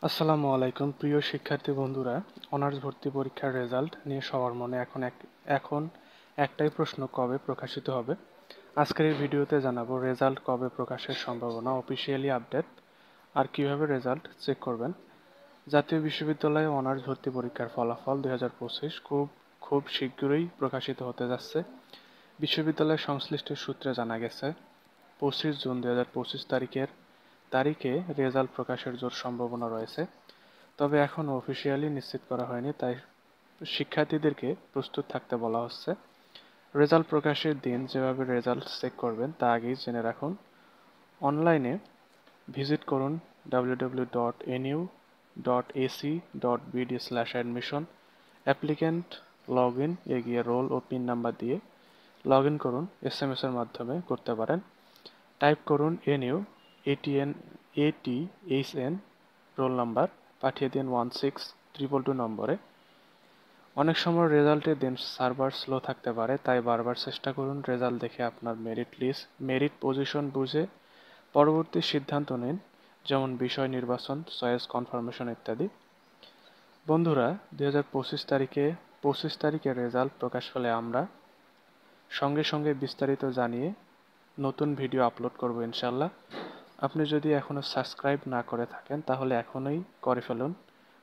আসসালামু আলাইকুম প্রিয় শিক্ষার্থী বন্ধুরা। অনার্স ভর্তি পরীক্ষার রেজাল্ট নিয়ে সবার মনে এখন একটাই প্রশ্ন, কবে প্রকাশিত হবে। আজকের এই ভিডিওতে জানাবো রেজাল্ট কবে প্রকাশের সম্ভাবনা, অফিসিয়ালি আপডেট, আর কিভাবে রেজাল্ট চেক করবেন। জাতীয় বিশ্ববিদ্যালয়ে অনার্স ভর্তি পরীক্ষার ফলাফল 2025 খুব শীঘ্রই প্রকাশিত হতে যাচ্ছে। বিশ্ববিদ্যালয়ের সংশ্লিষ্ট সূত্রে জানা গেছে 25 জুন 2025 তারিখে রেজাল্ট প্রকাশের জোর সম্ভাবনা রয়েছে। তবে এখনও অফিসিয়ালি নিশ্চিত করা হয়নি, তাই শিক্ষার্থীদেরকে প্রস্তুত থাকতে বলা হচ্ছে। রেজাল্ট প্রকাশের দিন যেভাবে রেজাল্ট চেক করবেন তা আগেই জেনে রাখুন। অনলাইনে ভিজিট করুন www.nu.ac.bd/admission। Applicant log in a গিয়ে রোল ও পিন নাম্বার দিয়ে লগ ইন করুন। SMS এর মাধ্যমে করতে পারেন। টাইপ করুন NU ATHN রোল নাম্বার, পাঠিয়ে দিন 16222 নম্বরে। অনেক সময় রেজাল্টের দিন সার্ভার স্লো থাকতে পারে, তাই বারবার চেষ্টা করুন। রেজাল্ট দেখে আপনার মেরিট পজিশন বুঝে পরবর্তী সিদ্ধান্ত নিন, যেমন বিষয় নির্বাচন, চয়েস কনফার্মেশন ইত্যাদি। বন্ধুরা, 25 তারিখে রেজাল্ট প্রকাশ হলে আমরা সঙ্গে সঙ্গে বিস্তারিত জানিয়ে নতুন ভিডিও আপলোড করব ইনশাল্লাহ। আপনি যদি এখনও সাবস্ক্রাইব না করে থাকেন তাহলে এখনই করে ফেলুন,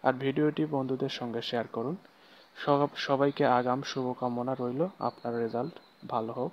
আর ভিডিওটি বন্ধুদের সঙ্গে শেয়ার করুন। সবাইকে আগাম শুভকামনা রইল। আপনার রেজাল্ট ভালো হোক।